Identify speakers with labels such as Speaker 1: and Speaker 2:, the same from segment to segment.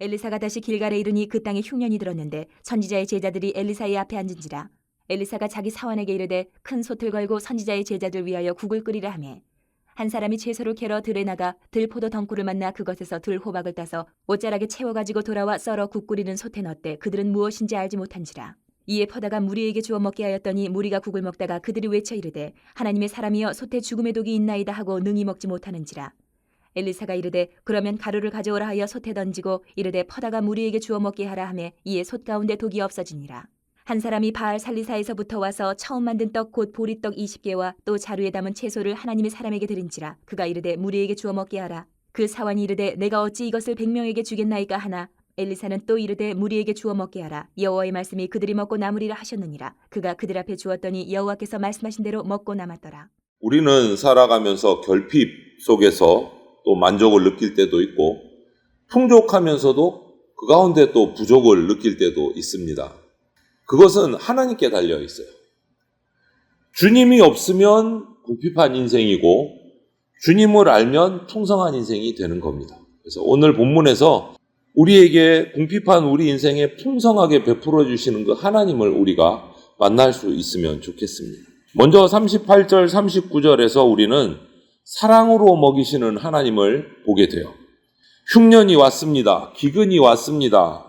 Speaker 1: 엘리사가 다시 길갈에 이르니 그 땅에 흉년이 들었는데 선지자의 제자들이 엘리사의 앞에 앉은지라. 엘리사가 자기 사환에게 이르되 큰 솥을 걸고 선지자의 제자들 위하여 국을 끓이라 하매 한 사람이 채소를 캐러 들에 나가 들포도 덩굴을 만나 그것에서 들호박을 따서 옷자락에 채워가지고 돌아와 썰어 국 끓이는 솥에 넣되 그들은 무엇인지 알지 못한지라. 이에 퍼다가 무리에게 주어 먹게 하였더니 무리가 국을 먹다가 그들이 외쳐 이르되 하나님의 사람이여 솥에 죽음의 독이 있나이다 하고 능히 먹지 못하는지라. 엘리사가 이르되 그러면 가루를 가져오라 하여 솥에 던지고 이르되 퍼다가 무리에게 주어 먹게 하라 하매 이에 솥 가운데 독이 없어지니라. 한 사람이 바알 살리사에서부터 와서 처음 만든 떡 곧 보리떡 20개와 또 자루에 담은 채소를 하나님의 사람에게 드린지라. 그가 이르되 무리에게 주어 먹게 하라. 그 사환이 이르되 내가 어찌 이것을 100명에게 주겠나이까 하나 엘리사는 또 이르되 무리에게 주어 먹게 하라. 여호와의 말씀이 그들이 먹고 남으리라 하셨느니라. 그가 그들 앞에 주었더니 여호와께서 말씀하신 대로 먹고 남았더라.
Speaker 2: 우리는 살아가면서 결핍 속에서 또 만족을 느낄 때도 있고 풍족하면서도 그 가운데 또 부족을 느낄 때도 있습니다. 그것은 하나님께 달려 있어요. 주님이 없으면 궁핍한 인생이고 주님을 알면 풍성한 인생이 되는 겁니다. 그래서 오늘 본문에서 우리에게 궁핍한 우리 인생에 풍성하게 베풀어 주시는 그 하나님을 우리가 만날 수 있으면 좋겠습니다. 먼저 38절 39절에서 우리는 사랑으로 먹이시는 하나님을 보게 돼요. 흉년이 왔습니다. 기근이 왔습니다.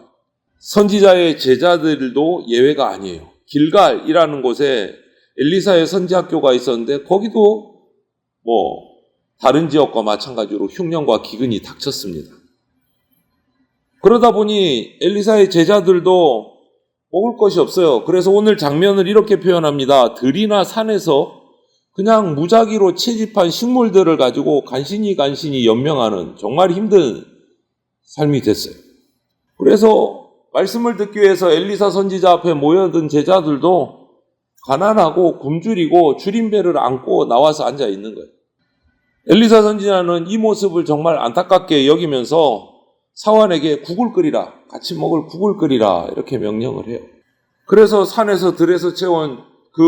Speaker 2: 선지자의 제자들도 예외가 아니에요. 길갈이라는 곳에 엘리사의 선지학교가 있었는데 거기도 다른 지역과 마찬가지로 흉년과 기근이 닥쳤습니다. 그러다 보니 엘리사의 제자들도 먹을 것이 없어요. 그래서 오늘 장면을 이렇게 표현합니다. 들이나 산에서 그냥 무작위로 채집한 식물들을 가지고 간신히 연명하는 정말 힘든 삶이 됐어요. 그래서 말씀을 듣기 위해서 엘리사 선지자 앞에 모여든 제자들도 가난하고 굶주리고 줄임배를 안고 나와서 앉아 있는 거예요. 엘리사 선지자는 이 모습을 정말 안타깝게 여기면서 사환에게 국을 끓이라, 같이 먹을 국을 끓이라 이렇게 명령을 해요. 그래서 산에서 들에서 채운 그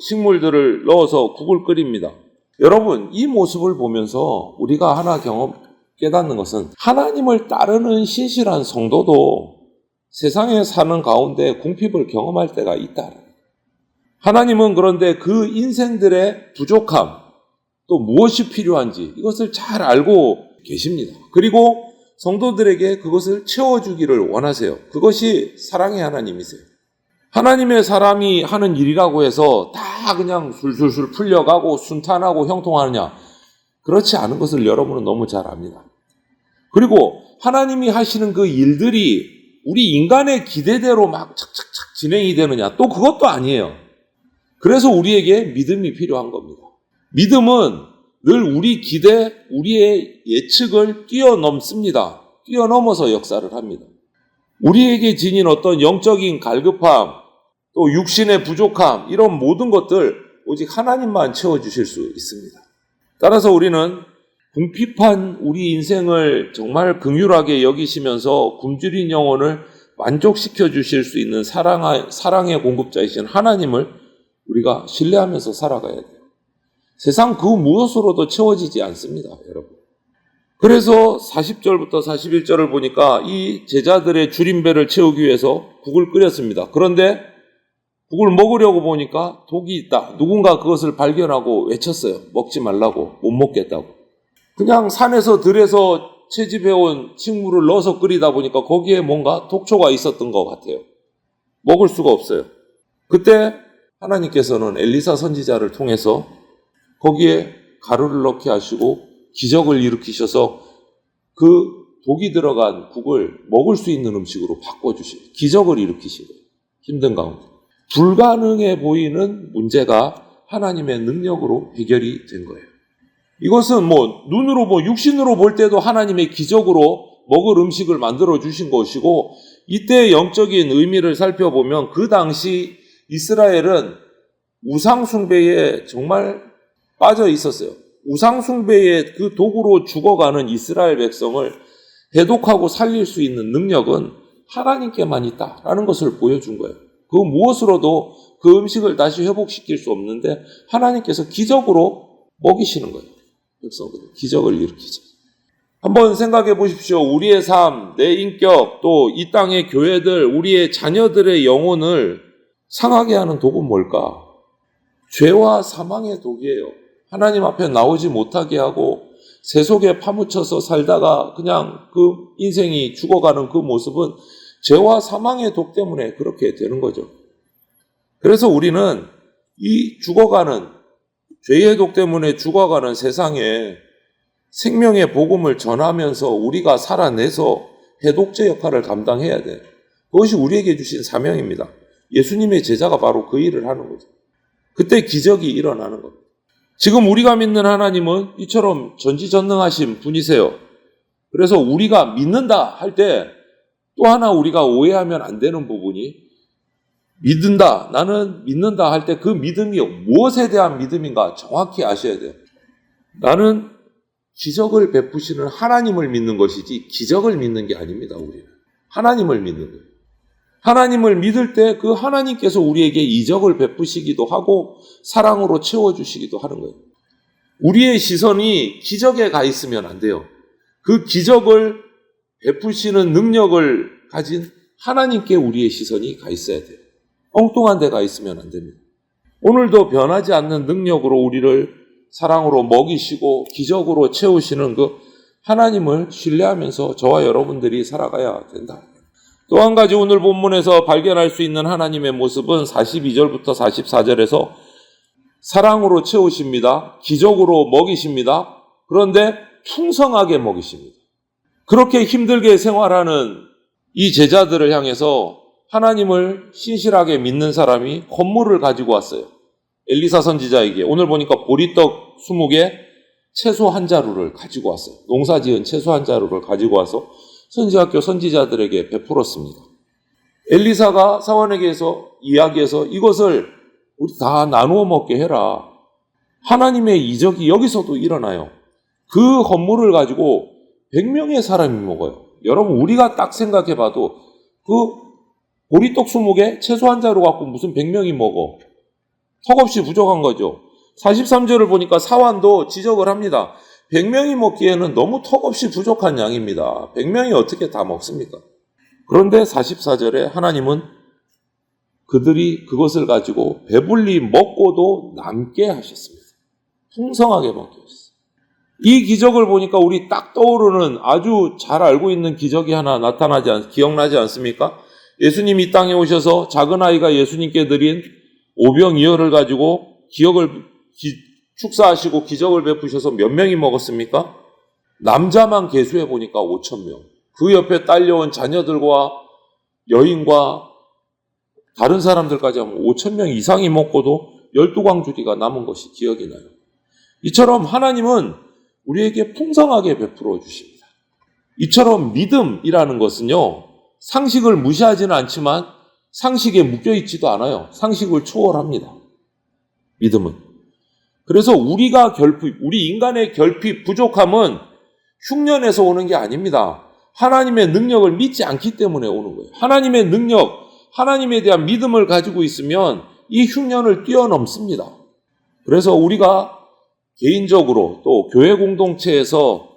Speaker 2: 식물들을 넣어서 국을 끓입니다. 여러분, 이 모습을 보면서 우리가 하나 깨닫는 것은 하나님을 따르는 신실한 성도도 세상에 사는 가운데 궁핍을 경험할 때가 있다. 하나님은 그런데 그 인생들의 부족함, 또 무엇이 필요한지 이것을 잘 알고 계십니다. 그리고 성도들에게 그것을 채워주기를 원하세요. 그것이 사랑의 하나님이세요. 하나님의 사람이 하는 일이라고 해서 다 그냥 술술술 풀려가고 순탄하고 형통하느냐? 그렇지 않은 것을 여러분은 너무 잘 압니다. 그리고 하나님이 하시는 그 일들이 우리 인간의 기대대로 막 착착착 진행이 되느냐? 또 그것도 아니에요. 그래서 우리에게 믿음이 필요한 겁니다. 믿음은 늘 우리 기대, 우리의 예측을 뛰어넘습니다. 뛰어넘어서 역사를 합니다. 우리에게 지닌 어떤 영적인 갈급함, 또 육신의 부족함, 이런 모든 것들 오직 하나님만 채워주실 수 있습니다. 따라서 우리는 궁핍한 우리 인생을 정말 긍휼하게 여기시면서 굶주린 영혼을 만족시켜 주실 수 있는 사랑의 공급자이신 하나님을 우리가 신뢰하면서 살아가야 돼요. 세상 그 무엇으로도 채워지지 않습니다, 여러분. 그래서 40절부터 41절을 보니까 이 제자들의 줄임배를 채우기 위해서 국을 끓였습니다. 그런데 국을 먹으려고 보니까 독이 있다. 누군가 그것을 발견하고 외쳤어요. 먹지 말라고, 못 먹겠다고. 그냥 산에서 들에서 채집해온 식물을 넣어서 끓이다 보니까 거기에 뭔가 독초가 있었던 것 같아요. 먹을 수가 없어요. 그때 하나님께서는 엘리사 선지자를 통해서 거기에 가루를 넣게 하시고 기적을 일으키셔서 그 독이 들어간 국을 먹을 수 있는 음식으로 바꿔주시고 기적을 일으키시고 힘든 가운데 불가능해 보이는 문제가 하나님의 능력으로 해결이 된 거예요. 이것은 눈으로 육신으로 볼 때도 하나님의 기적으로 먹을 음식을 만들어 주신 것이고 이때의 영적인 의미를 살펴보면 그 당시 이스라엘은 우상숭배에 정말 빠져 있었어요. 우상숭배의 그 도구로 죽어가는 이스라엘 백성을 해독하고 살릴 수 있는 능력은 하나님께만 있다라는 것을 보여준 거예요. 그 무엇으로도 그 음식을 다시 회복시킬 수 없는데 하나님께서 기적으로 먹이시는 거예요. 백성들은 기적을 일으키죠. 한번 생각해 보십시오. 우리의 삶, 내 인격, 또 이 땅의 교회들, 우리의 자녀들의 영혼을 상하게 하는 독은 뭘까? 죄와 사망의 독이에요. 하나님 앞에 나오지 못하게 하고 세 속에 파묻혀서 살다가 그냥 그 인생이 죽어가는 그 모습은 죄와 사망의 독 때문에 그렇게 되는 거죠. 그래서 우리는 이 죽어가는 죄의 독 때문에 죽어가는 세상에 생명의 복음을 전하면서 우리가 살아내서 해독제 역할을 감당해야 돼. 그것이 우리에게 주신 사명입니다. 예수님의 제자가 바로 그 일을 하는 거죠. 그때 기적이 일어나는 겁니다. 지금 우리가 믿는 하나님은 이처럼 전지전능하신 분이세요. 그래서 우리가 믿는다 할 때 또 하나 우리가 오해하면 안 되는 부분이 믿는다, 나는 믿는다 할 때 그 믿음이 무엇에 대한 믿음인가 정확히 아셔야 돼요. 나는 기적을 베푸시는 하나님을 믿는 것이지 기적을 믿는 게 아닙니다. 우리는 하나님을 믿는 거예요. 하나님을 믿을 때 그 하나님께서 우리에게 이적을 베푸시기도 하고 사랑으로 채워주시기도 하는 거예요. 우리의 시선이 기적에 가 있으면 안 돼요. 그 기적을 베푸시는 능력을 가진 하나님께 우리의 시선이 가 있어야 돼요. 엉뚱한 데 가 있으면 안 됩니다. 오늘도 변하지 않는 능력으로 우리를 사랑으로 먹이시고 기적으로 채우시는 그 하나님을 신뢰하면서 저와 여러분들이 살아가야 된다. 또 한 가지 오늘 본문에서 발견할 수 있는 하나님의 모습은 42절부터 44절에서 사랑으로 채우십니다. 기적으로 먹이십니다. 그런데 풍성하게 먹이십니다. 그렇게 힘들게 생활하는 이 제자들을 향해서 하나님을 신실하게 믿는 사람이 건물을 가지고 왔어요. 엘리사 선지자에게 오늘 보니까 보리떡 20개, 채소 한 자루를 가지고 왔어요. 농사지은 채소 한 자루를 가지고 와서 선지학교 선지자들에게 베풀었습니다. 엘리사가 사원에게서 이야기해서 이것을 우리 다 나누어 먹게 해라. 하나님의 이적이 여기서도 일어나요. 그 건물을 가지고 100명의 사람이 먹어요. 여러분 우리가 딱 생각해봐도 그 보리떡 20개, 채소 한 자루 갖고 무슨 100명이 먹어. 턱없이 부족한 거죠. 43절을 보니까 사환도 지적을 합니다. 100명이 먹기에는 너무 턱없이 부족한 양입니다. 100명이 어떻게 다 먹습니까? 그런데 44절에 하나님은 그들이 그것을 가지고 배불리 먹고도 남게 하셨습니다. 풍성하게 먹게 하셨습니다. 이 기적을 보니까 우리 딱 떠오르는 아주 잘 알고 있는 기적이 하나 기억나지 않습니까? 예수님이 이 땅에 오셔서 작은 아이가 예수님께 드린 오병이어를 가지고 축사하시고 기적을 베푸셔서 몇 명이 먹었습니까? 남자만 계수해 보니까 5,000명. 그 옆에 딸려온 자녀들과 여인과 다른 사람들까지 하면 5,000명 이상이 먹고도 12광주리가 남은 것이 기억이 나요. 이처럼 하나님은 우리에게 풍성하게 베풀어 주십니다. 이처럼 믿음이라는 것은요, 상식을 무시하지는 않지만 상식에 묶여있지도 않아요. 상식을 초월합니다. 믿음은. 그래서 우리 인간의 결핍, 부족함은 흉년에서 오는 게 아닙니다. 하나님의 능력을 믿지 않기 때문에 오는 거예요. 하나님의 능력, 하나님에 대한 믿음을 가지고 있으면 이 흉년을 뛰어넘습니다. 그래서 우리가 개인적으로 또 교회 공동체에서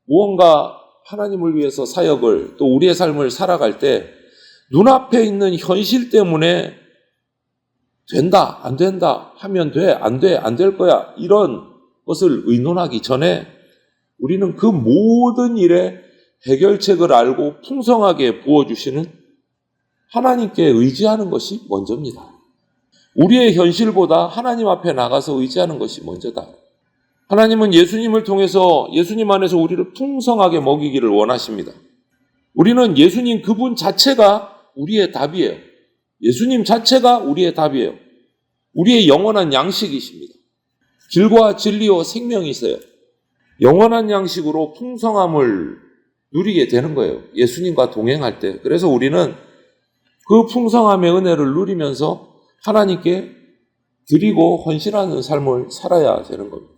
Speaker 2: 무언가 하나님을 위해서 사역을 또 우리의 삶을 살아갈 때 눈앞에 있는 현실 때문에 된다, 안 된다, 하면 돼, 안 돼, 안 될 거야 이런 것을 의논하기 전에 우리는 그 모든 일에 해결책을 알고 풍성하게 부어주시는 하나님께 의지하는 것이 먼저입니다. 우리의 현실보다 하나님 앞에 나가서 의지하는 것이 먼저다. 하나님은 예수님을 통해서 예수님 안에서 우리를 풍성하게 먹이기를 원하십니다. 우리는 예수님 그분 자체가 우리의 답이에요. 예수님 자체가 우리의 답이에요. 우리의 영원한 양식이십니다. 길과 진리와 생명이세요. 영원한 양식으로 풍성함을 누리게 되는 거예요. 예수님과 동행할 때. 그래서 우리는 그 풍성함의 은혜를 누리면서 하나님께 드리고 헌신하는 삶을 살아야 되는 겁니다.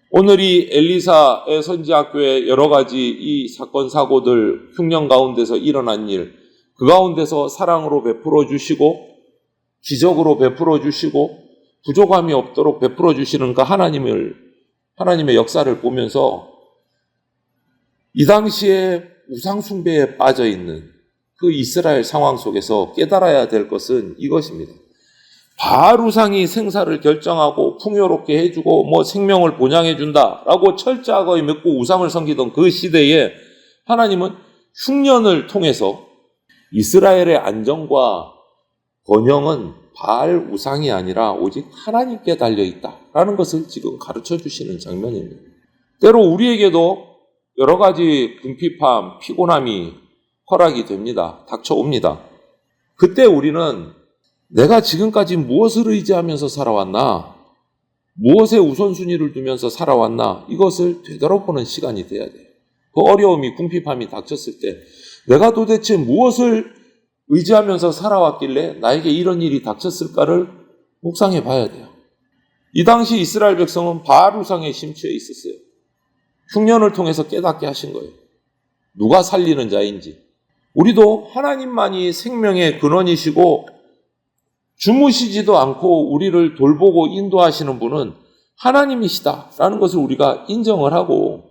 Speaker 2: 오늘 이 엘리사의 선지학교의 여러 가지 이 사건 사고들 흉년 가운데서 일어난 일, 그 가운데서 사랑으로 베풀어 주시고 기적으로 베풀어 주시고 부족함이 없도록 베풀어 주시는 그 하나님의 역사를 보면서 이 당시에 우상숭배에 빠져있는 그 이스라엘 상황 속에서 깨달아야 될 것은 이것입니다. 바알 우상이 생사를 결정하고 풍요롭게 해주고 생명을 보장해준다라고 철저하게 믿고 우상을 섬기던 그 시대에 하나님은 흉년을 통해서 이스라엘의 안정과 번영은 바알 우상이 아니라 오직 하나님께 달려있다라는 것을 지금 가르쳐 주시는 장면입니다. 때로 우리에게도 여러 가지 궁핍함, 피곤함이 허락이 됩니다. 닥쳐옵니다. 그때 우리는 내가 지금까지 무엇을 의지하면서 살아왔나? 무엇에 우선순위를 두면서 살아왔나? 이것을 되돌아보는 시간이 돼야 돼요. 그 어려움이, 궁핍함이 닥쳤을 때 내가 도대체 무엇을 의지하면서 살아왔길래 나에게 이런 일이 닥쳤을까를 묵상해 봐야 돼요. 이 당시 이스라엘 백성은 바알 우상에 심취해 있었어요. 흉년을 통해서 깨닫게 하신 거예요. 누가 살리는 자인지. 우리도 하나님만이 생명의 근원이시고 주무시지도 않고 우리를 돌보고 인도하시는 분은 하나님이시다라는 것을 우리가 인정을 하고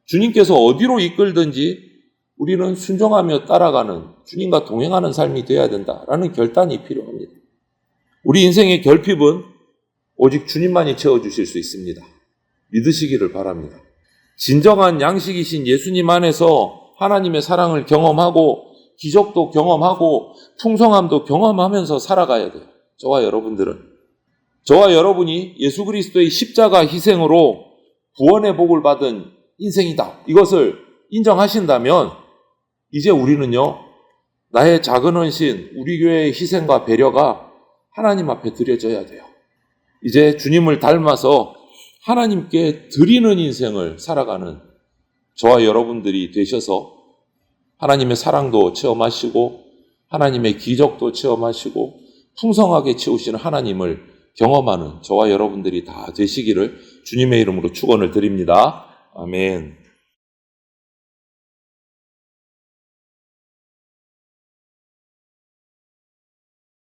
Speaker 2: 주님께서 어디로 이끌든지 우리는 순종하며 따라가는 주님과 동행하는 삶이 되어야 된다라는 결단이 필요합니다. 우리 인생의 결핍은 오직 주님만이 채워주실 수 있습니다. 믿으시기를 바랍니다. 진정한 양식이신 예수님 안에서 하나님의 사랑을 경험하고 기적도 경험하고 풍성함도 경험하면서 살아가야 돼요. 저와 여러분이 예수 그리스도의 십자가 희생으로 구원의 복을 받은 인생이다. 이것을 인정하신다면 이제 우리는요, 나의 작은 헌신, 우리 교회의 희생과 배려가 하나님 앞에 드려져야 돼요. 이제 주님을 닮아서 하나님께 드리는 인생을 살아가는 저와 여러분들이 되셔서 하나님의 사랑도 체험하시고 하나님의 기적도 체험하시고 풍성하게 채우시는 하나님을 경험하는 저와 여러분들이 다 되시기를 주님의 이름으로 축원을 드립니다. 아멘.